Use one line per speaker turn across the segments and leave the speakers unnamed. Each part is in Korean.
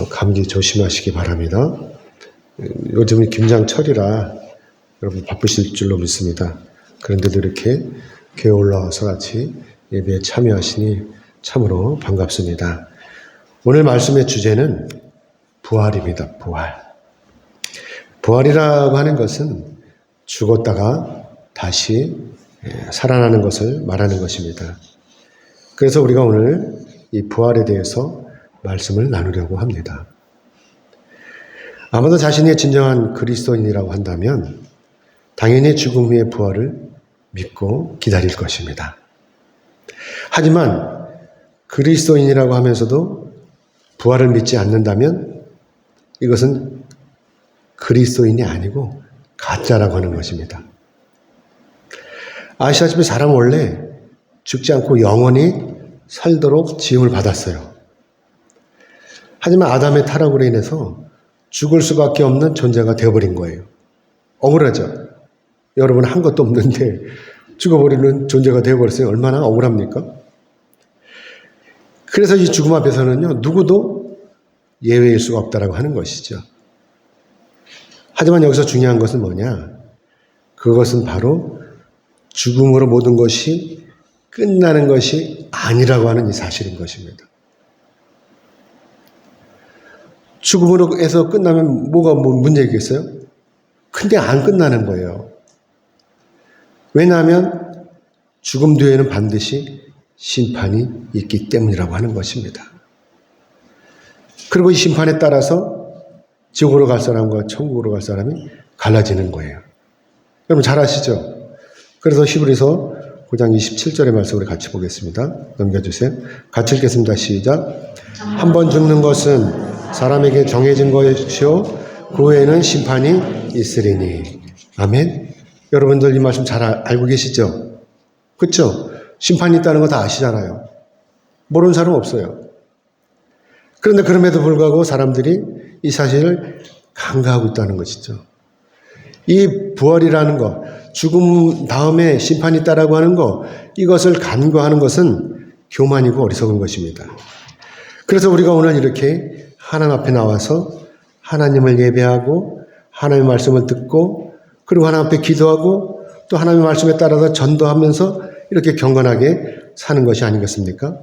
감기 조심하시기 바랍니다. 요즘은 김장철이라 여러분 바쁘실 줄로 믿습니다. 그런데도 이렇게 교회 올라와서 같이 예배에 참여하시니 참으로 반갑습니다. 오늘 말씀의 주제는 부활입니다. 부활이라고 하는 것은 죽었다가 다시 살아나는 것을 말하는 것입니다. 그래서 우리가 오늘 이 부활에 대해서 말씀을 나누려고 합니다. 아마도 자신이 진정한 그리스도인이라고 한다면 당연히 죽음 후의 부활을 믿고 기다릴 것입니다. 하지만 그리스도인이라고 하면서도 부활을 믿지 않는다면 이것은 그리스도인이 아니고 가짜라고 하는 것입니다. 아시다시피 사람은 원래 죽지 않고 영원히 살도록 지음을 받았어요. 하지만 아담의 타락으로 인해서 죽을 수밖에 없는 존재가 되어버린 거예요. 억울하죠? 여러분 한 것도 없는데 죽어버리는 존재가 되어버렸어요. 얼마나 억울합니까? 그래서 이 죽음 앞에서는요, 누구도 예외일 수가 없다라고 하는 것이죠. 하지만 여기서 중요한 것은 뭐냐? 그것은 바로 죽음으로 모든 것이 끝나는 것이 아니라고 하는 이 사실인 것입니다. 죽음으로 해서 끝나면 뭐가 문제겠어요? 근데 안 끝나는 거예요. 왜냐하면 죽음 뒤에는 반드시 심판이 있기 때문이라고 하는 것입니다. 그리고 이 심판에 따라서 지옥으로 갈 사람과 천국으로 갈 사람이 갈라지는 거예요. 여러분 잘 아시죠? 그래서 히브리서 9장 27절의 말씀을 같이 보겠습니다. 넘겨주세요. 같이 읽겠습니다. 시작. 한 번 죽는 것은 사람에게 정해진 것이요 그 후에는 심판이 있으리니. 아멘. 여러분들 이 말씀 잘 알고 계시죠? 그렇죠? 심판이 있다는 거 다 아시잖아요. 모르는 사람 없어요. 그런데 그럼에도 불구하고 사람들이 이 사실을 간과하고 있다는 것이죠. 이 부활이라는 것, 죽음 다음에 심판이 있다라고 하는 것, 이것을 간과하는 것은 교만이고 어리석은 것입니다. 그래서 우리가 오늘 이렇게 하나님 앞에 나와서 하나님을 예배하고 하나님의 말씀을 듣고 그리고 하나님 앞에 기도하고 또 하나님의 말씀에 따라서 전도하면서 이렇게 경건하게 사는 것이 아니겠습니까?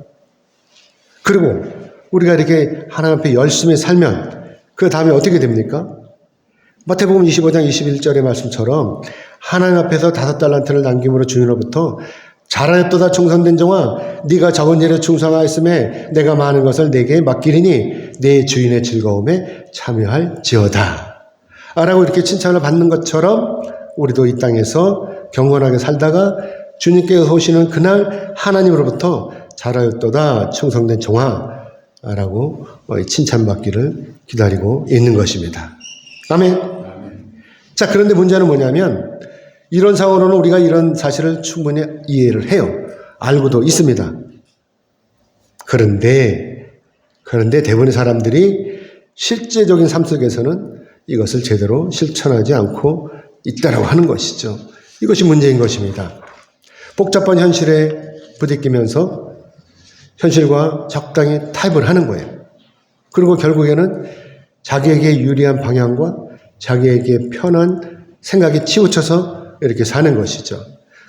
그리고 우리가 이렇게 하나님 앞에 열심히 살면 그 다음에 어떻게 됩니까? 마태복음 25장 21절의 말씀처럼 하나님 앞에서 5달란트를 남김으로 주인으로부터 잘하였도다 충성된 종아 네가 적은 일에 충성하였음에 내가 많은 것을 내게 맡기리니 내 주인의 즐거움에 참여할지어다 라고 이렇게 칭찬을 받는 것처럼 우리도 이 땅에서 경건하게 살다가 주님께서 오시는 그날 하나님으로부터 잘하였도다 충성된 종아 라고 칭찬받기를 기다리고 있는 것입니다. 아멘. 자, 그런데 문제는 뭐냐면 이런 상황으로는 우리가 이런 사실을 충분히 이해를 해요. 알고도 있습니다. 그런데 대부분의 사람들이 실제적인 삶 속에서는 이것을 제대로 실천하지 않고 있다라고 하는 것이죠. 이것이 문제인 것입니다. 복잡한 현실에 부딪히면서 현실과 적당히 타협을 하는 거예요. 그리고 결국에는 자기에게 유리한 방향과 자기에게 편한 생각에 치우쳐서 이렇게 사는 것이죠.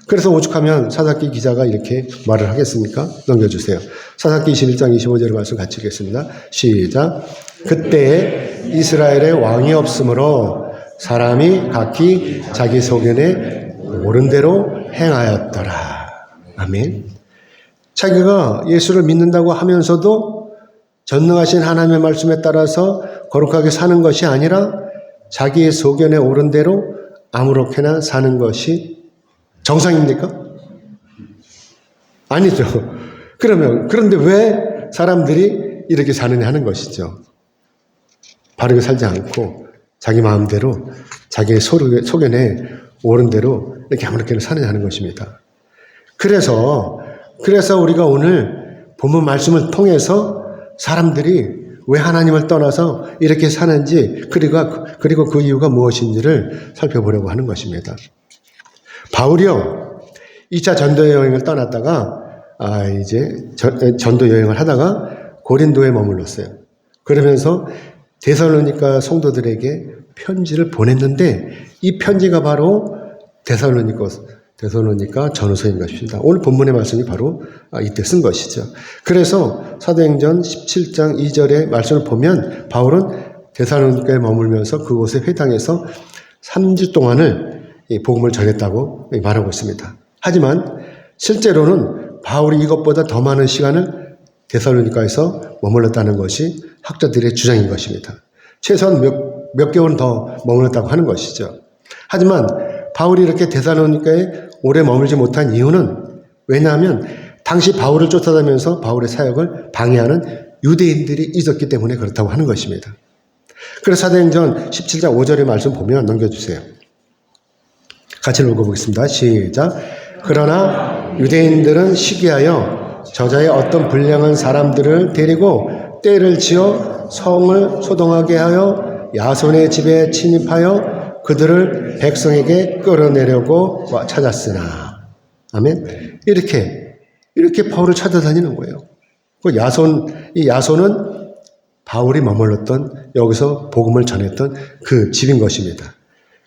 그래서 오죽하면 사사기 기자가 이렇게 말을 하겠습니까? 넘겨주세요. 사사기 21장 25절의 말씀 같이 읽겠습니다. 시작. 그때 이스라엘에 왕이 없으므로 사람이 각기 자기 소견에 옳은 대로 행하였더라. 아멘. 자기가 예수를 믿는다고 하면서도 전능하신 하나님의 말씀에 따라서 거룩하게 사는 것이 아니라 자기의 소견에 옳은 대로 아무렇게나 사는 것이 정상입니까? 아니죠. 그런데 왜 사람들이 이렇게 사느냐 하는 것이죠. 바르게 살지 않고 자기 마음대로 자기의 소견에 옳은 대로 이렇게 아무렇게나 사느냐 하는 것입니다. 그래서 우리가 오늘 본문 말씀을 통해서 사람들이 왜 하나님을 떠나서 이렇게 사는지 그리고 그 이유가 무엇인지를 살펴보려고 하는 것입니다. 바울이요 2차 전도 여행을 떠났다가 이제 전도 여행을 하다가 고린도에 머물렀어요. 그러면서 데살로니가 성도들에게 편지를 보냈는데 이 편지가 바로 데살로니가 전후서인 것입니다. 오늘 본문의 말씀이 바로 이때 쓴 것이죠. 그래서 사도행전 17장 2절의 말씀을 보면 바울은 데살로니가에 머물면서 그곳의 회당에서 3주 동안을 복음을 전했다고 말하고 있습니다. 하지만 실제로는 바울이 이것보다 더 많은 시간을 데살로니가에서 머물렀다는 것이 학자들의 주장인 것입니다. 최소한 몇 개월은 더 머물렀다고 하는 것이죠. 하지만 바울이 이렇게 데살로니가에 오래 머물지 못한 이유는 왜냐하면 당시 바울을 쫓아다니면서 바울의 사역을 방해하는 유대인들이 있었기 때문에 그렇다고 하는 것입니다. 그래서 사도행전 17장 5절의 말씀 보면 넘겨주세요. 같이 읽어보겠습니다. 시작. 그러나 유대인들은 시기하여 저자의 어떤 불량한 사람들을 데리고 떼를 지어 성을 소동하게 하여 야손의 집에 침입하여 그들을 백성에게 끌어내려고 찾았으나. 아멘. 이렇게 바울을 찾아다니는 거예요. 이 야손은 바울이 머물렀던 여기서 복음을 전했던 그 집인 것입니다.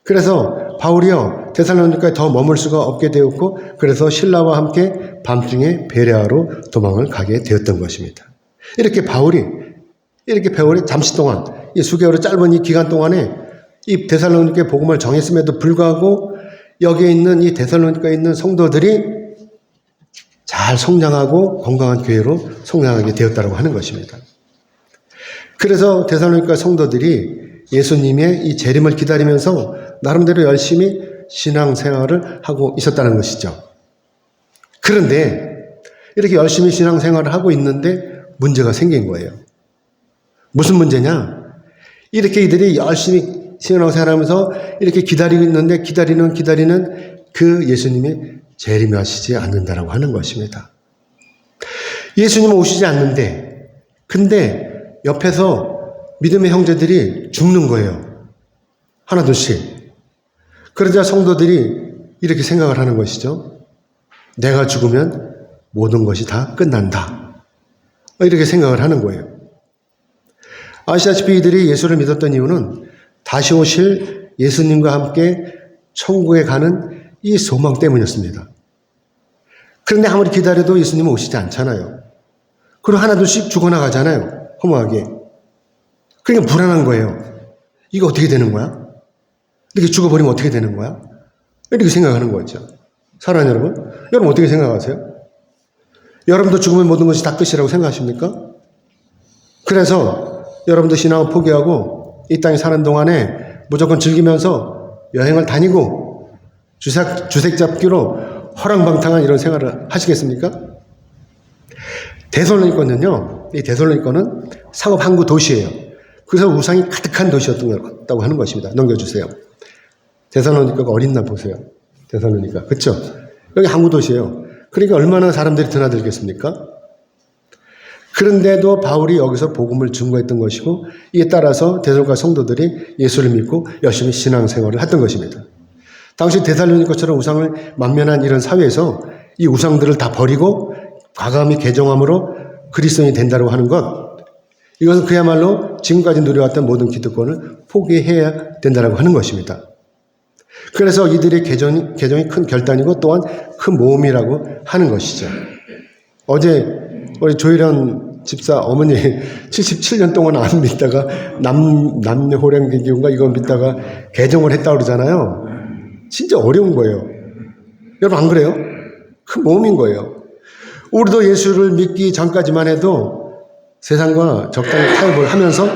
그래서 바울이요 데살로니가에 더 머물 수가 없게 되었고 그래서 신라와 함께 밤중에 베레아로 도망을 가게 되었던 것입니다. 이렇게 바울이 잠시 동안 이 수개월의 짧은 이 기간 동안에 이 데살로니가에 복음을 전했음에도 불구하고 여기에 있는 이 데살로니가에 있는 성도들이 잘 성장하고 건강한 교회로 성장하게 되었다고 하는 것입니다. 그래서 데살로니가 성도들이 예수님의 이 재림을 기다리면서 나름대로 열심히 신앙생활을 하고 있었다는 것이죠. 그런데 이렇게 열심히 신앙생활을 하고 있는데 문제가 생긴 거예요. 무슨 문제냐? 이렇게 이들이 열심히 신앙생활하면서 이렇게 기다리고 있는데 기다리는 그 예수님이 재림하시지 않는다라고 하는 것입니다. 예수님은 오시지 않는데 근데 옆에서 믿음의 형제들이 죽는 거예요. 하나둘씩. 그러자 성도들이 이렇게 생각을 하는 것이죠. 내가 죽으면 모든 것이 다 끝난다. 이렇게 생각을 하는 거예요. 아시다시피 이들이 예수를 믿었던 이유는 다시 오실 예수님과 함께 천국에 가는 이 소망 때문이었습니다. 그런데 아무리 기다려도 예수님은 오시지 않잖아요. 그리고 하나둘씩 죽어나가잖아요. 허무하게. 그러니까 불안한 거예요. 이거 어떻게 되는 거야? 이렇게 죽어버리면 어떻게 되는 거야? 이렇게 생각하는 거죠. 사랑하는 여러분, 여러분 어떻게 생각하세요? 여러분도 죽으면 모든 것이 다 끝이라고 생각하십니까? 그래서 여러분도 신앙을 포기하고 이 땅에 사는 동안에 무조건 즐기면서 여행을 다니고 주색 잡기로 허랑방탕한 이런 생활을 하시겠습니까? 데살로니가는요, 이 데살로니가는 상업 항구 도시예요. 그래서 우상이 가득한 도시였다고 하는 것입니다. 넘겨주세요. 데살로니가가 어린 날 보세요. 데살로니가. 그렇죠? 여기 항구 도시예요. 그러니까 얼마나 사람들이 드나들겠습니까? 그런데도 바울이 여기서 복음을 증거했던 것이고 이에 따라서 데살로니가 성도들이 예수를 믿고 열심히 신앙생활을 했던 것입니다. 당시 데살로니가처럼 우상을 만면한 이런 사회에서 이 우상들을 다 버리고 과감히 개종함으로 그리스도인이 된다고 하는 것, 이것은 그야말로 지금까지 누려왔던 모든 기득권을 포기해야 된다고 하는 것입니다. 그래서 이들의 개종이 큰 결단이고 또한 큰 모험이라고 하는 것이죠. 어제 우리 조일현 집사 어머니 77년 동안 안 믿다가 남녀호랭기운가 이거 믿다가 개종을 했다고 그러잖아요. 진짜 어려운 거예요. 여러분 안 그래요? 큰 모험인 거예요. 우리도 예수를 믿기 전까지만 해도 세상과 적당히 타협을 하면서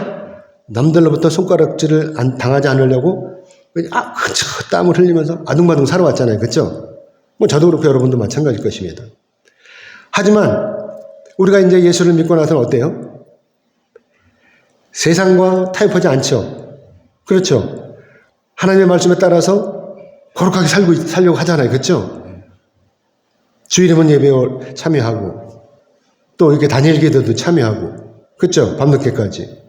남들로부터 손가락질을 당하지 않으려고 그쵸 땀을 흘리면서 아둥바둥 살아왔잖아요. 그렇죠? 뭐 저도 그렇고 여러분도 마찬가지일 것입니다. 하지만 우리가 이제 예수를 믿고 나서는 어때요? 세상과 타협하지 않죠. 그렇죠? 하나님의 말씀에 따라서 거룩하게 살려고 하잖아요. 그렇죠? 주일이면 예배에 참여하고 또 이렇게 다니엘 기도도 참여하고 그렇죠? 밤늦게까지.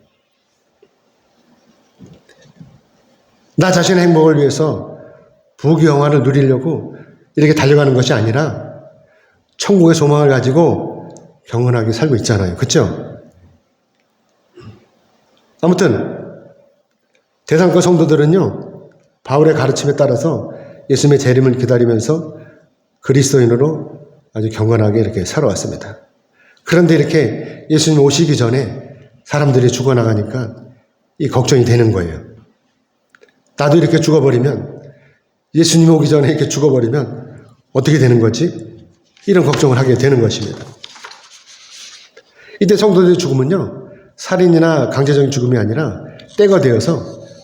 나 자신의 행복을 위해서 부귀영화를 누리려고 이렇게 달려가는 것이 아니라 천국의 소망을 가지고 경건하게 살고 있잖아요. 그렇죠? 아무튼 데살로니가 성도들은요, 바울의 가르침에 따라서 예수님의 재림을 기다리면서 그리스도인으로 아주 경건하게 이렇게 살아왔습니다. 그런데 이렇게 예수님 오시기 전에 사람들이 죽어나가니까 이 걱정이 되는 거예요. 나도 이렇게 죽어버리면, 예수님 오기 전에 이렇게 죽어버리면 어떻게 되는 거지? 이런 걱정을 하게 되는 것입니다. 이때 성도들의 죽음은요, 살인이나 강제적인 죽음이 아니라 때가 되어서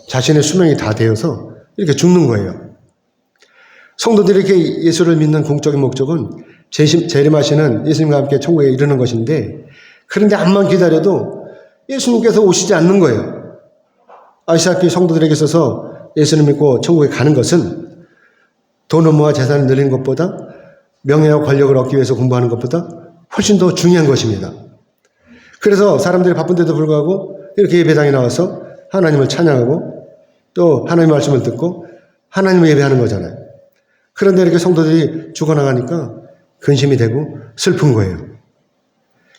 자신의 수명이 다 되어서 이렇게 죽는 거예요. 성도들이 이렇게 예수를 믿는 공적인 목적은 재림하시는 예수님과 함께 천국에 이르는 것인데, 그런데 암만 기다려도 예수님께서 오시지 않는 거예요. 아시다시피 성도들에게 있어서 예수님 믿고 천국에 가는 것은 돈 업무와 재산을 늘리는 것보다, 명예와 권력을 얻기 위해서 공부하는 것보다 훨씬 더 중요한 것입니다. 그래서 사람들이 바쁜데도 불구하고 이렇게 예배당에 나와서 하나님을 찬양하고 또 하나님의 말씀을 듣고 하나님을 예배하는 거잖아요. 그런데 이렇게 성도들이 죽어나가니까 근심이 되고 슬픈 거예요.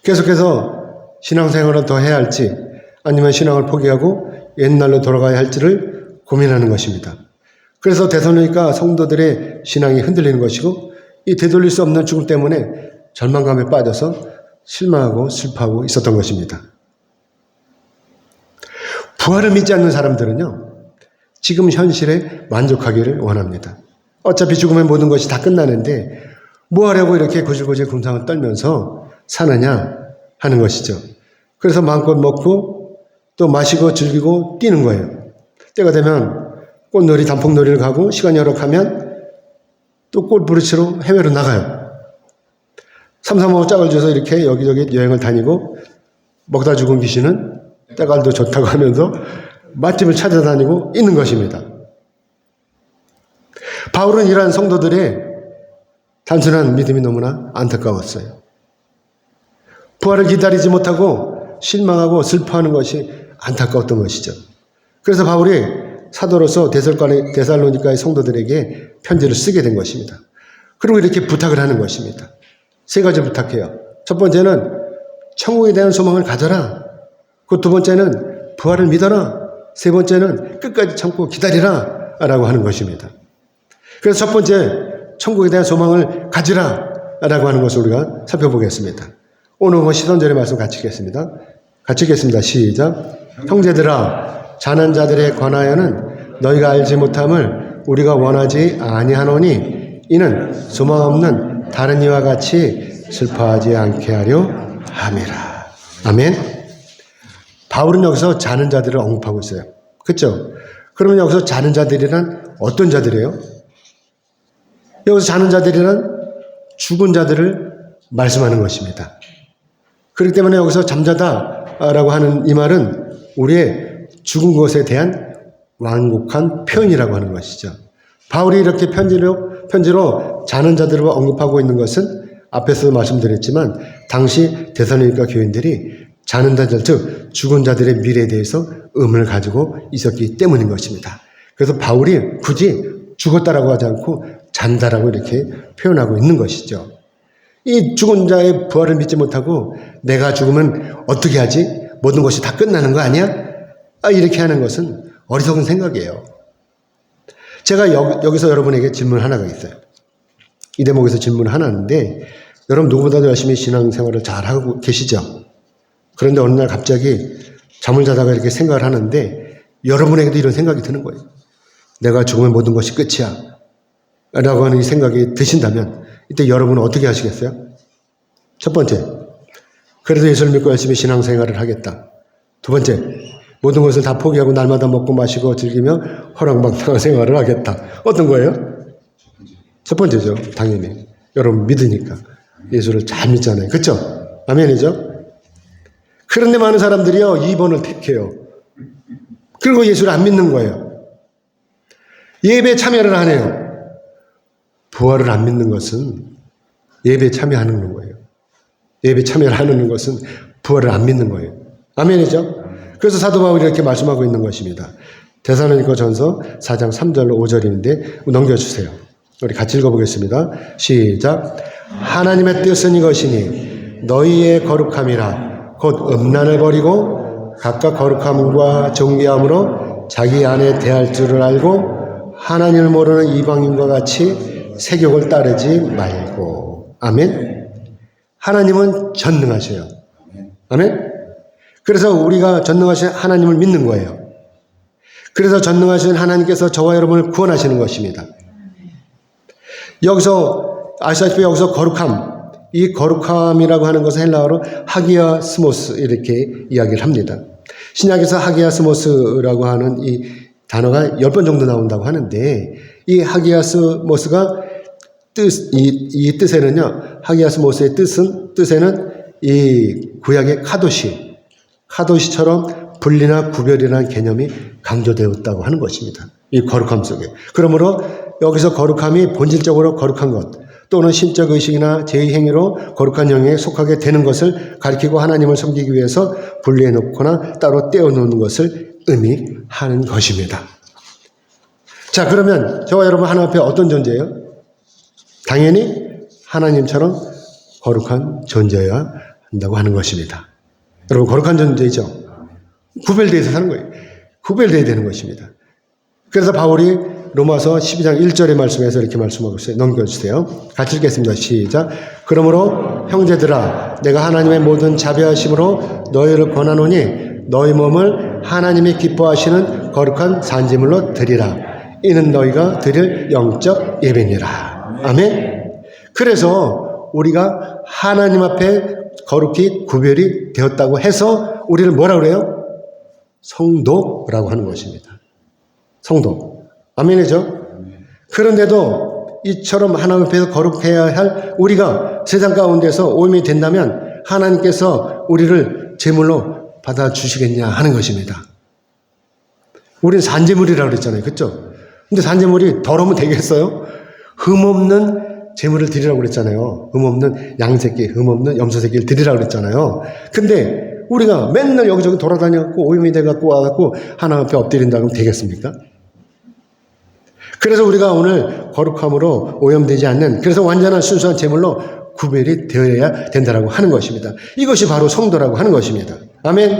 계속해서 신앙생활을 더 해야 할지 아니면 신앙을 포기하고 옛날로 돌아가야 할지를 고민하는 것입니다. 그래서 데살로니가 성도들의 신앙이 흔들리는 것이고, 이 되돌릴 수 없는 죽음 때문에 절망감에 빠져서 실망하고 슬퍼하고 있었던 것입니다. 부활을 믿지 않는 사람들은요, 지금 현실에 만족하기를 원합니다. 어차피 죽으면 모든 것이 다 끝나는데 뭐 하려고 이렇게 고질고질 궁상을 떨면서 사느냐 하는 것이죠. 그래서 마음껏 먹고 또 마시고 즐기고 뛰는 거예요. 때가 되면 꽃놀이, 단풍놀이를 가고 시간이 허락하면 또 꽃 부르치러 해외로 나가요. 삼삼오오 짝을 줘서 이렇게 여기저기 여행을 다니고, 먹다 죽은 귀신은 때갈도 좋다고 하면서 맛집을 찾아다니고 있는 것입니다. 바울은 이러한 성도들의 단순한 믿음이 너무나 안타까웠어요. 부활을 기다리지 못하고 실망하고 슬퍼하는 것이 안타까웠던 것이죠. 그래서 바울이 사도로서 데살로니가의 성도들에게 편지를 쓰게 된 것입니다. 그리고 이렇게 부탁을 하는 것입니다. 세 가지 부탁해요. 첫 번째는 천국에 대한 소망을 가져라. 그 두 번째는 부활을 믿어라. 세 번째는 끝까지 참고 기다리라 라고 하는 것입니다. 그래서 첫 번째, 천국에 대한 소망을 가지라 라고 하는 것을 우리가 살펴보겠습니다. 오늘 시선절의 말씀 같이 읽겠습니다. 같이 읽겠습니다. 시작. 형제들아, 자는 자들에 관하여는 너희가 알지 못함을 우리가 원하지 아니하노니, 이는 소망 없는 다른 이와 같이 슬퍼하지 않게 하려 함이라. 아멘. 바울은 여기서 자는 자들을 언급하고 있어요. 그렇죠? 그러면 여기서 자는 자들이란 어떤 자들이에요? 여기서 자는 자들이란 죽은 자들을 말씀하는 것입니다. 그렇기 때문에 여기서 잠자다라고 하는 이 말은 우리의 죽은 것에 대한 완곡한 표현이라고 하는 것이죠. 바울이 이렇게 편지로 자는 자들을 언급하고 있는 것은 앞에서 말씀드렸지만 당시 데살로니가 교인들이 자는 자들, 즉 죽은 자들의 미래에 대해서 의문을 가지고 있었기 때문인 것입니다. 그래서 바울이 굳이 죽었다라고 하지 않고 잔다라고 이렇게 표현하고 있는 것이죠. 이 죽은 자의 부활을 믿지 못하고 내가 죽으면 어떻게 하지? 모든 것이 다 끝나는 거 아니야? 이렇게 하는 것은 어리석은 생각이에요. 제가 여기서 여러분에게 질문 하나가 있어요. 이 대목에서 질문 하나 하는데, 여러분 누구보다도 열심히 신앙생활을 잘하고 계시죠? 그런데 어느 날 갑자기 잠을 자다가 이렇게 생각을 하는데 여러분에게도 이런 생각이 드는 거예요. 내가 죽으면 모든 것이 끝이야 라고 하는 이 생각이 드신다면 이때 여러분은 어떻게 하시겠어요? 첫 번째, 그래도 예수를 믿고 열심히 신앙생활을 하겠다. 두 번째, 모든 것을 다 포기하고 날마다 먹고 마시고 즐기며 허랑방탕한 생활을 하겠다. 어떤 거예요? 첫 번째죠. 당연히. 여러분 믿으니까. 예수를 잘 믿잖아요. 그렇죠? 아멘이죠? 그런데 많은 사람들이요, 2번을 택해요. 그리고 예수를 안 믿는 거예요. 예배에 참여를 안 해요. 부활을 안 믿는 것은 예배에 참여하는 거예요. 예배에 참여를 하는 것은 부활을 안 믿는 거예요. 아멘이죠? 그래서 사도 바울이 이렇게 말씀하고 있는 것입니다. 데살로니가 전서 4장 3절로 5절인데 넘겨주세요. 우리 같이 읽어보겠습니다. 시작. 하나님의 뜻은 이것이니 너희의 거룩함이라 곧 음란을 버리고 각각 거룩함과 존귀함으로 자기 안에 대할 줄을 알고 하나님을 모르는 이방인과 같이 세욕을 따르지 말고. 아멘. 하나님은 전능하셔요. 아멘. 그래서 우리가 전능하신 하나님을 믿는 거예요. 그래서 전능하신 하나님께서 저와 여러분을 구원하시는 것입니다. 여기서 아시다시피 여기서 거룩함, 이 거룩함이라고 하는 것은 헬라어로 하기아스모스 이렇게 이야기를 합니다. 신약에서 하기아스모스라고 하는 이 단어가 10번 정도 나온다고 하는데, 이 하기아스모스가 이 뜻에는요, 하기아스모스의 뜻에는 이 구약의 카도시처럼 분리나 구별이라는 개념이 강조되었다고 하는 것입니다. 이 거룩함 속에. 그러므로 여기서 거룩함이 본질적으로 거룩한 것, 또는 신적 의식이나 제의행위로 거룩한 영역에 속하게 되는 것을 가리키고 하나님을 섬기기 위해서 분리해 놓거나 따로 떼어 놓는 것을 의미하는 것입니다. 자, 그러면 저와 여러분 하나님 앞에 어떤 존재예요? 당연히 하나님처럼 거룩한 존재여야 한다고 하는 것입니다. 여러분, 거룩한 존재이죠? 구별되어서 사는 거예요. 구별되어야 되는 것입니다. 그래서 바울이 로마서 12장 1절의 말씀에서 이렇게 말씀하고 있어요. 넘겨주세요. 같이 읽겠습니다. 시작. 그러므로 형제들아, 내가 하나님의 모든 자비하심으로 너희를 권하노니 너희 몸을 하나님이 기뻐하시는 거룩한 산지물로 드리라. 이는 너희가 드릴 영적 예배니라. 아멘. 그래서 우리가 하나님 앞에 거룩히 구별이 되었다고 해서 우리를 뭐라 그래요? 성도라고 하는 것입니다. 성도. 아멘이죠? 그런데도 이처럼 하나님 앞에서 거룩해야 할 우리가 세상 가운데서 오염이 된다면 하나님께서 우리를 제물로 받아주시겠냐 하는 것입니다. 우리는 산제물이라고 그랬잖아요. 그렇죠? 근데 산제물이 더러우면 되겠어요? 흠없는 제물을 드리라고 그랬잖아요. 흠없는 양새끼, 흠없는 염소새끼를 드리라고 그랬잖아요. 근데 우리가 맨날 여기저기 돌아다녀갖고 오염이 돼갖고 와갖고 하나님 앞에 엎드린다 그러면 되겠습니까? 그래서 우리가 오늘 거룩함으로 오염되지 않는, 그래서 완전한 순수한 제물로 구별이 되어야 된다라고 하는 것입니다. 이것이 바로 성도라고 하는 것입니다. 아멘.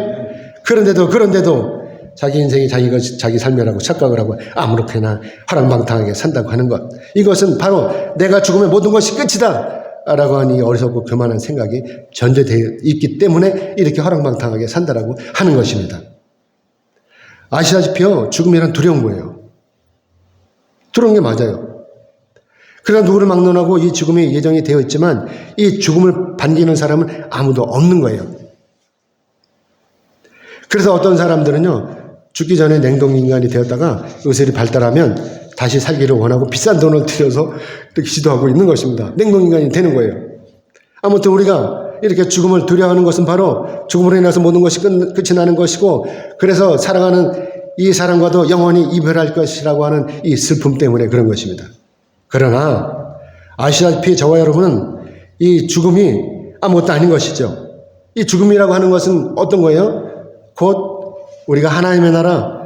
그런데도 자기 인생이 자기 삶이라고 착각을 하고 아무렇게나 화랑방탕하게 산다고 하는 것, 이것은 바로 내가 죽으면 모든 것이 끝이다 라고 하는 이 어리석고 교만한 생각이 전제되어 있기 때문에 이렇게 화랑방탕하게 산다라고 하는 것입니다. 아시다시피요, 죽음이란 두려운 거예요. 두려운 게 맞아요. 그래서 누구를 막론하고 이 죽음이 예정이 되어 있지만 이 죽음을 반기는 사람은 아무도 없는 거예요. 그래서 어떤 사람들은요, 죽기 전에 냉동인간이 되었다가 의술이 발달하면 다시 살기를 원하고 비싼 돈을 들여서 이렇게 시도하고 있는 것입니다. 냉동인간이 되는 거예요. 아무튼 우리가 이렇게 죽음을 두려워하는 것은 바로 죽음으로 인해서 모든 것이 끝이 나는 것이고, 그래서 사랑하는 이 사람과도 영원히 이별할 것이라고 하는 이 슬픔 때문에 그런 것입니다. 그러나 아시다시피 저와 여러분은 이 죽음이 아무것도 아닌 것이죠. 이 죽음이라고 하는 것은 어떤 거예요? 곧 우리가 하나님의 나라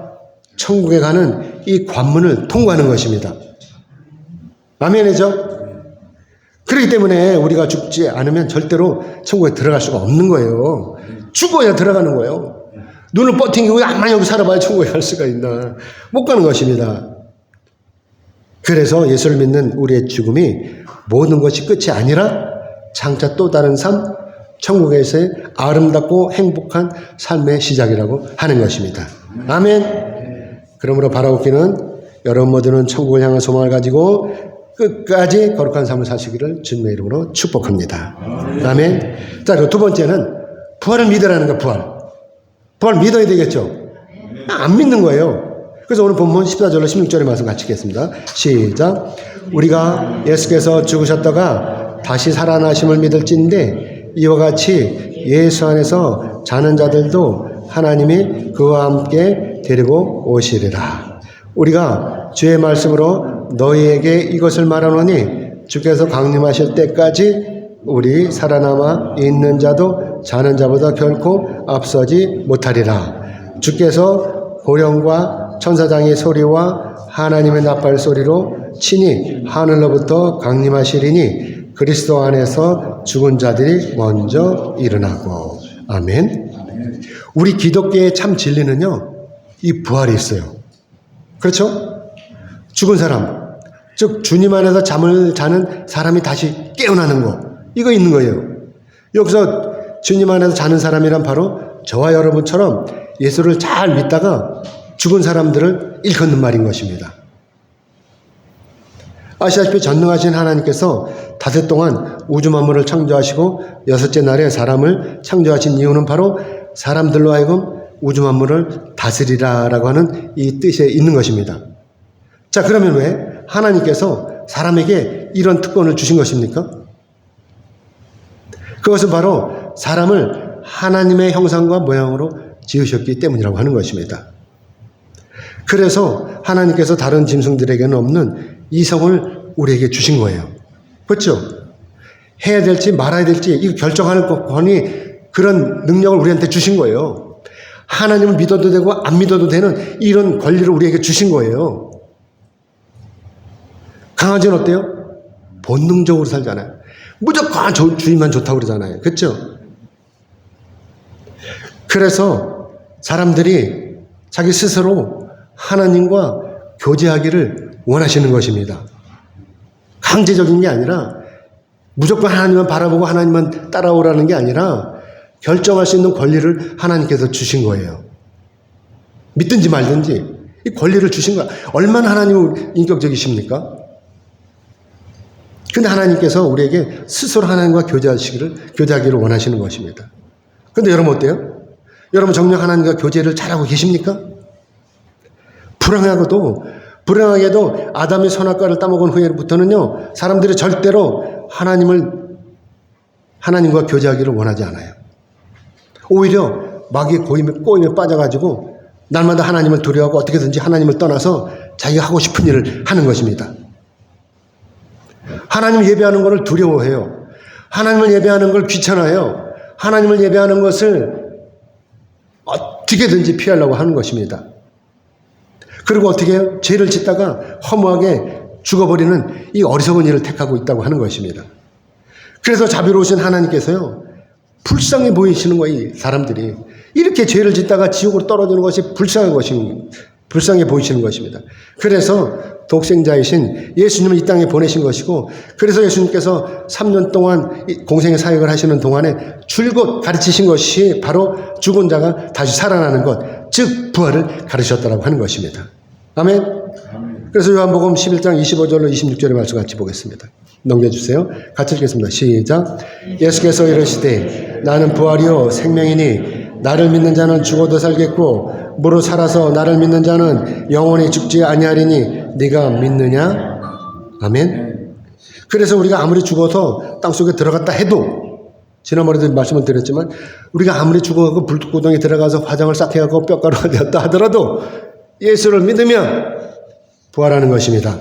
천국에 가는 이 관문을 통과하는 것입니다. 아멘이죠? 그렇기 때문에 우리가 죽지 않으면 절대로 천국에 들어갈 수가 없는 거예요. 죽어야 들어가는 거예요. 눈을 뻗팅기고 암만 여기 살아봐야 천국에 갈 수가 있나. 못 가는 것입니다. 그래서 예수를 믿는 우리의 죽음이 모든 것이 끝이 아니라 장차 또 다른 삶, 천국에서의 아름답고 행복한 삶의 시작이라고 하는 것입니다. 아멘. 그러므로 바라옵기는 여러분 모두는 천국을 향한 소망을 가지고 끝까지 거룩한 삶을 사시기를 주님의 이름으로 축복합니다. 아멘. 자, 그리고 두 번째는 부활을 믿으라는 거. 부활 믿어야 되겠죠. 안 믿는 거예요. 그래서 오늘 본문 14절로 16절의 말씀 같이 읽겠습니다. 시작. 우리가 예수께서 죽으셨다가 다시 살아나심을 믿을진데 이와 같이 예수 안에서 자는 자들도 하나님이 그와 함께 데리고 오시리라. 우리가 주의 말씀으로 너희에게 이것을 말하노니 주께서 강림하실 때까지 우리 살아남아 있는 자도 자는 자보다 결코 앞서지 못하리라. 주께서 고령과 천사장의 소리와 하나님의 나팔 소리로 친히 하늘로부터 강림하시리니 그리스도 안에서 죽은 자들이 먼저 일어나고. 아멘. 우리 기독교의 참 진리는요, 이 부활이 있어요. 그렇죠? 죽은 사람, 즉 주님 안에서 잠을 자는 사람이 다시 깨어나는 거, 이거 있는 거예요. 여기서 주님 안에서 자는 사람이란 바로 저와 여러분처럼 예수를 잘 믿다가 죽은 사람들을 일컫는 말인 것입니다. 아시다시피 전능하신 하나님께서 닷새 동안 우주 만물을 창조하시고 여섯째 날에 사람을 창조하신 이유는 바로 사람들로 하여금 우주 만물을 다스리라라고 하는 이 뜻에 있는 것입니다. 자, 그러면 왜 하나님께서 사람에게 이런 특권을 주신 것입니까? 그것은 바로 사람을 하나님의 형상과 모양으로 지으셨기 때문이라고 하는 것입니다. 그래서 하나님께서 다른 짐승들에게는 없는 이성을 우리에게 주신 거예요. 그렇죠? 해야 될지 말아야 될지 이거 결정하는 권이, 그런 능력을 우리한테 주신 거예요. 하나님을 믿어도 되고 안 믿어도 되는 이런 권리를 우리에게 주신 거예요. 강아지는 어때요? 본능적으로 살잖아요. 무조건 주인만 좋다고 그러잖아요. 그렇죠? 그래서 사람들이 자기 스스로 하나님과 교제하기를 원하시는 것입니다. 강제적인 게 아니라 무조건 하나님만 바라보고 하나님만 따라오라는 게 아니라 결정할 수 있는 권리를 하나님께서 주신 거예요. 믿든지 말든지 이 권리를 주신 거야. 얼마나 하나님은 인격적이십니까? 근데 하나님께서 우리에게 스스로 하나님과 교제하기를 원하시는 것입니다. 근데 여러분 어때요? 여러분 정녕 하나님과 교제를 잘하고 계십니까? 불행하게도 아담이 선악과를 따먹은 후에부터는요, 사람들이 절대로 하나님과 교제하기를 원하지 않아요. 오히려 마귀의 꼬임에 빠져가지고 날마다 하나님을 두려워하고 어떻게든지 하나님을 떠나서 자기가 하고 싶은 일을 하는 것입니다. 하나님을 예배하는 것을 두려워해요. 하나님을 예배하는 걸 귀찮아해요. 하나님을 예배하는 것을 어떻게든지 피하려고 하는 것입니다. 그리고 어떻게 해요? 죄를 짓다가 허무하게 죽어버리는 이 어리석은 일을 택하고 있다고 하는 것입니다. 그래서 자비로우신 하나님께서요, 불쌍해 보이시는 거예요. 이 사람들이 이렇게 죄를 짓다가 지옥으로 떨어지는 것이 불쌍해 보이시는 것입니다. 그래서 독생자이신 예수님을 이 땅에 보내신 것이고, 그래서 예수님께서 3년 동안 공생의 사역을 하시는 동안에 줄곧 가르치신 것이 바로 죽은 자가 다시 살아나는 것, 즉 부활을 가르치셨다고 하는 것입니다. 아멘. 그래서 요한복음 11장 25절로 26절의 말씀 같이 보겠습니다. 넘겨주세요. 같이 읽겠습니다. 시작. 예수께서 이르시되 나는 부활이요 생명이니 나를 믿는 자는 죽어도 살겠고 무릇 살아서 나를 믿는 자는 영원히 죽지 아니하리니 네가 믿느냐? 아멘. 그래서 우리가 아무리 죽어서 땅속에 들어갔다 해도, 지난번에도 말씀을 드렸지만 우리가 아무리 죽어가고 불구덩이에 들어가서 화장을 싹 해갖고 뼈가루가 되었다 하더라도 예수를 믿으면 부활하는 것입니다.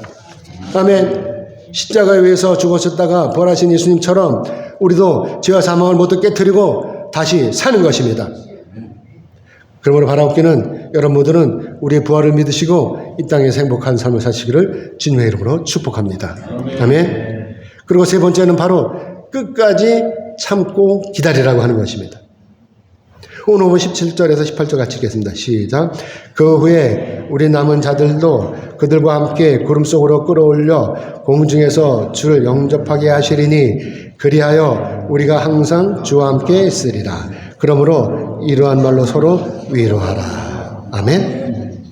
아멘. 십자가에 의해서 죽으셨다가 부활하신 예수님처럼 우리도 죄와 사망을 모두 깨트리고 다시 사는 것입니다. 그러므로 바라옵기는 여러분 모두는 우리의 부활을 믿으시고 이 땅에서 행복한 삶을 사시기를 주님의 이름으로 축복합니다. 아멘. 그리고 세 번째는 바로 끝까지 참고 기다리라고 하는 것입니다. 오늘 17절에서 18절 같이 읽겠습니다. 시작. 그 후에 우리 남은 자들도 그들과 함께 구름 속으로 끌어올려 공중에서 주를 영접하게 하시리니 그리하여 우리가 항상 주와 함께 있으리라. 그러므로 이러한 말로 서로 위로하라. 아멘.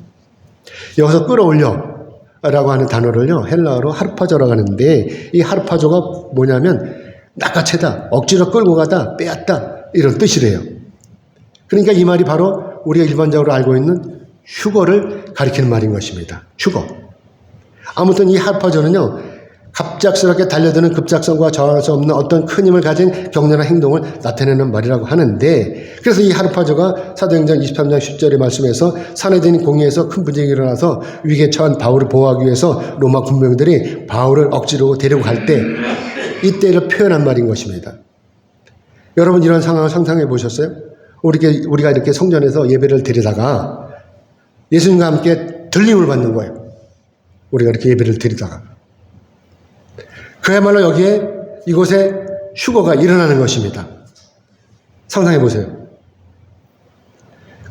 여기서 끌어올려 라고 하는 단어를요, 헬라어로 하르파조라고 하는데, 이 하르파조가 뭐냐면 낚아채다, 억지로 끌고 가다, 빼앗다, 이런 뜻이래요. 그러니까 이 말이 바로 우리가 일반적으로 알고 있는 휴거를 가리키는 말인 것입니다. 휴거. 아무튼 이 하르파조는요, 갑작스럽게 달려드는 급작성과 저항할 수 없는 어떤 큰 힘을 가진 격렬한 행동을 나타내는 말이라고 하는데, 그래서 이 하르파조가 사도행전 23장 10절의 말씀에서 사내들인 공의에서 큰 분쟁이 일어나서 위기에 처한 바울을 보호하기 위해서 로마 군병들이 바울을 억지로 데리고 갈 때 이때를 표현한 말인 것입니다. 여러분 이런 상황을 상상해 보셨어요? 우리가 이렇게 성전에서 예배를 드리다가 예수님과 함께 들림을 받는 거예요. 우리가 이렇게 예배를 드리다가 그야말로 이곳에 휴거가 일어나는 것입니다. 상상해 보세요.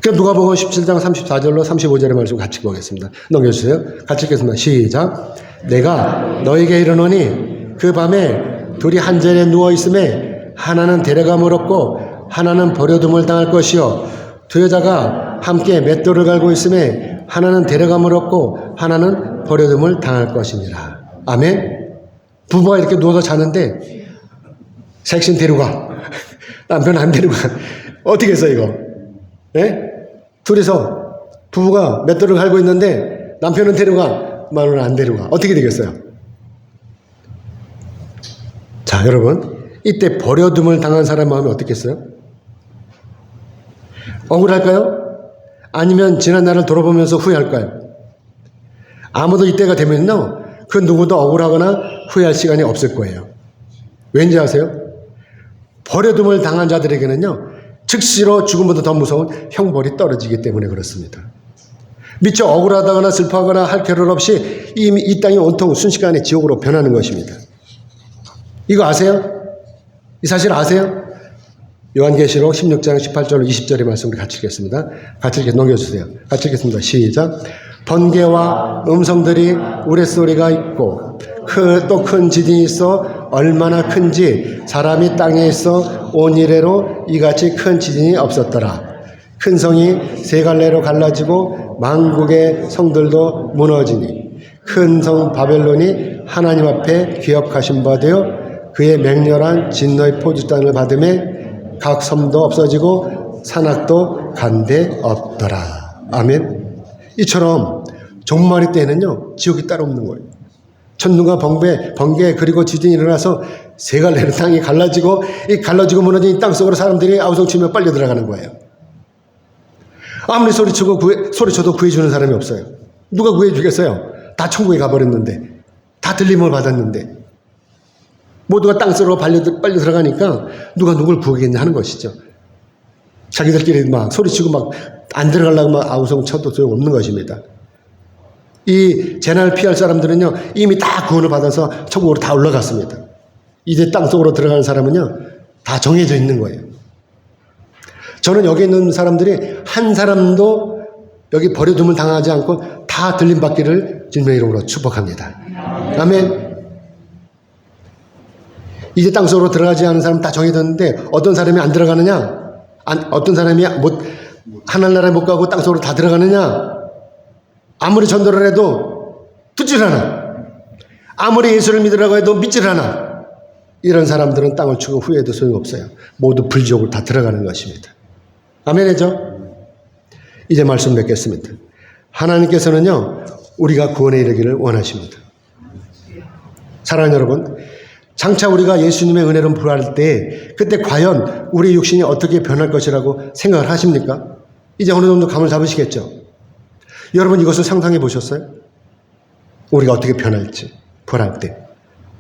그럼 누가복음 17장 34절로 35절의 말씀 같이 보겠습니다. 넘겨주세요. 같이 읽겠습니다. 시작. 내가 너에게 이르노니 그 밤에 둘이 한 자리에 누워 있음에 하나는 데려감을 얻고 하나는 버려둠을 당할 것이요 두 여자가 함께 맷돌을 갈고 있음에 하나는 데려감을 얻고 하나는 버려둠을 당할 것이니라. 아멘. 부부가 이렇게 누워서 자는데 색신 데려가, 남편 안 데려가. 어떻게 했어 이거? 예? 둘이서 부부가 맷돌을 갈고 있는데 남편은 데려가, 마누라는 안 데려가. 어떻게 되겠어요? 자, 여러분, 이때 버려둠을 당한 사람 마음이 어떻겠어요? 억울할까요? 아니면 지난 날을 돌아보면서 후회할까요? 아무도 이때가 되면요, 그 누구도 억울하거나 후회할 시간이 없을 거예요. 왠지 아세요? 버려둠을 당한 자들에게는요, 즉시로 죽음보다 더 무서운 형벌이 떨어지기 때문에 그렇습니다. 미처 억울하다거나 슬퍼하거나 할 겨를 없이 이미 이 땅이 온통 순식간에 지옥으로 변하는 것입니다. 이거 아세요? 이 사실 아세요? 요한계시록 16장 18절 20절의 말씀을 같이 읽겠습니다. 같이 이렇게 넘겨주세요. 같이 읽겠습니다. 시작. 번개와 음성들이 우레소리가 있고 또 큰 지진이 있어 얼마나 큰지 사람이 땅에 있어 온 이래로 이같이 큰 지진이 없었더라. 큰 성이 세 갈래로 갈라지고 만국의 성들도 무너지니 큰 성 바벨론이 하나님 앞에 기억하신 바 되어 그의 맹렬한 진노의 포주단을 받음에 각 섬도 없어지고 산악도 간데 없더라. 아멘. 이처럼 종말의 때에는요, 지옥이 따로 없는 거예요. 천둥과 번개 그리고 지진이 일어나서 세 갈래로 땅이 갈라지고 이 갈라지고 무너진 이 땅속으로 사람들이 아우성치며 빨려 들어가는 거예요. 아무리 소리쳐도 구해주는 사람이 없어요. 누가 구해주겠어요? 다 천국에 가버렸는데, 다 들림을 받았는데, 모두가 땅속으로 빨려 들어가니까 누가 누굴 구하겠냐 하는 것이죠. 자기들끼리 막 소리치고 막 안 들어가려고 막 아우성 쳐도 소용없는 것입니다. 이 재난을 피할 사람들은요, 이미 다 구원을 받아서 천국으로 다 올라갔습니다. 이제 땅속으로 들어가는 사람은요, 다 정해져 있는 거예요. 저는 여기 있는 사람들이 한 사람도 여기 버려둠을 당하지 않고 다 들림받기를 주님의 이름으로 축복합니다. 아멘. 이제 땅속으로 들어가지 않은 사람 다 정해졌는데 어떤 사람이 안 들어가느냐? 어떤 사람이 하늘나라에 못 가고 땅속으로 다 들어가느냐? 아무리 전도를 해도 듣질 않아. 아무리 예수를 믿으라고 해도 믿질 않아. 이런 사람들은 땅을 주고 후회해도 소용없어요. 모두 불지옥을 다 들어가는 것입니다. 아멘이죠? 이제 말씀 맺겠습니다. 하나님께서는요, 우리가 구원에 이르기를 원하십니다. 사랑하는 여러분, 장차 우리가 예수님의 은혜로 부활할 때 그때 과연 우리 육신이 어떻게 변할 것이라고 생각을 하십니까? 이제 어느 정도 감을 잡으시겠죠? 여러분 이것을 상상해 보셨어요? 우리가 어떻게 변할지 부활할 때.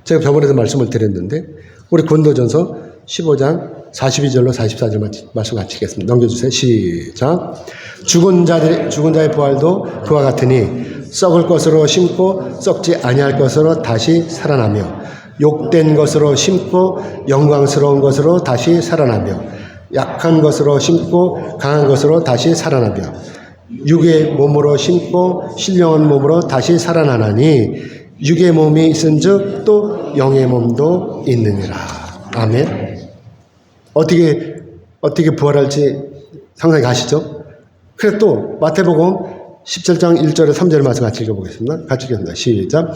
제가 저번에도 말씀을 드렸는데 우리 고린도전서 15장 42절로 44절 말씀 같이 읽겠습니다. 넘겨주세요. 시작. 죽은 자의 부활도 그와 같으니 썩을 것으로 심고 썩지 아니할 것으로 다시 살아나며 욕된 것으로 심고 영광스러운 것으로 다시 살아나며 약한 것으로 심고 강한 것으로 다시 살아나며 육의 몸으로 심고 신령한 몸으로 다시 살아나나니 육의 몸이 있은즉 또 영의 몸도 있느니라. 아멘. 어떻게 부활할지 상상이 가시죠? 그래 또 마태복음 17장 1절에 3절 말씀 같이 읽어보겠습니다. 같이 읽겠습니다. 시작.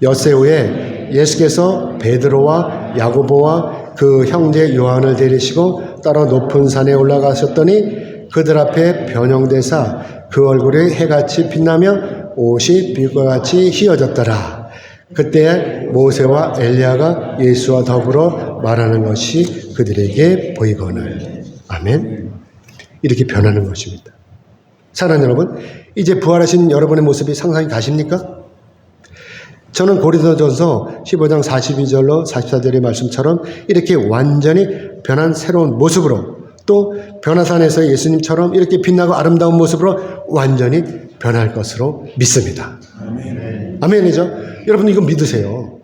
엿새 후에 예수께서 베드로와 야고보와 그 형제 요한을 데리시고 따로 높은 산에 올라가셨더니 그들 앞에 변형되사 그 얼굴이 해같이 빛나며 옷이 빛과 같이 휘어졌더라. 그때 모세와 엘리야가 예수와 더불어 말하는 것이 그들에게 보이거늘. 아멘. 이렇게 변하는 것입니다. 사랑하는 여러분, 이제 부활하신 여러분의 모습이 상상이 가십니까? 저는 고린도전서 15장 42절로 44절의 말씀처럼 이렇게 완전히 변한 새로운 모습으로 또 변화산에서 예수님처럼 이렇게 빛나고 아름다운 모습으로 완전히 변할 것으로 믿습니다. 아멘. 아멘이죠? 여러분 이거 믿으세요.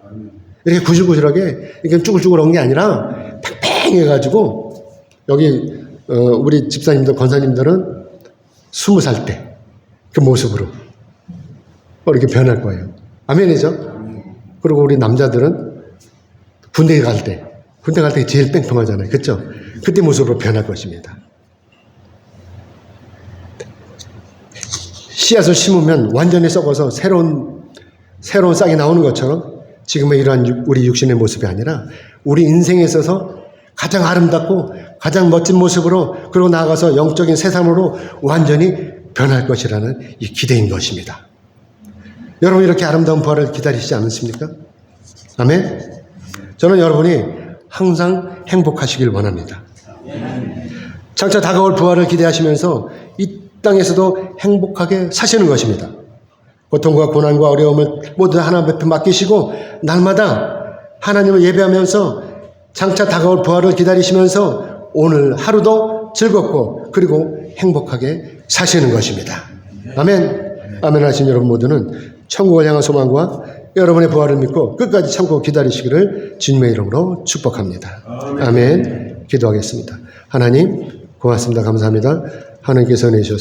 이렇게 구실구실하게 이렇게 쭈글쭈글한 게 아니라 팽팽해가지고 여기 우리 집사님들 권사님들은 20살 때 그 모습으로 이렇게 변할 거예요. 아멘이죠? 그리고 우리 남자들은 군대 갈 때 제일 뺑뺑하잖아요. 그렇죠? 그때 모습으로 변할 것입니다. 씨앗을 심으면 완전히 썩어서 새로운 싹이 나오는 것처럼 지금의 이러한 우리 육신의 모습이 아니라 우리 인생에 있어서 가장 아름답고 가장 멋진 모습으로 그리고 나아가서 영적인 세상으로 완전히 변할 것이라는 이 기대인 것입니다. 여러분 이렇게 아름다운 부활을 기다리시지 않으십니까? 아멘? 저는 여러분이 항상 행복하시길 원합니다. 장차 다가올 부활을 기대하시면서 이 땅에서도 행복하게 사시는 것입니다. 고통과 고난과 어려움을 모두 하나님 앞에 맡기시고 날마다 하나님을 예배하면서 장차 다가올 부활을 기다리시면서 오늘 하루도 즐겁고 그리고 행복하게 사시는 것입니다. 아멘. 아멘 하신 여러분 모두는 천국을 향한 소망과 여러분의 부활을 믿고 끝까지 참고 기다리시기를 주님의 이름으로 축복합니다. 아멘. 기도하겠습니다. 하나님 고맙습니다. 감사합니다. 하나님께서 내주셨습니다.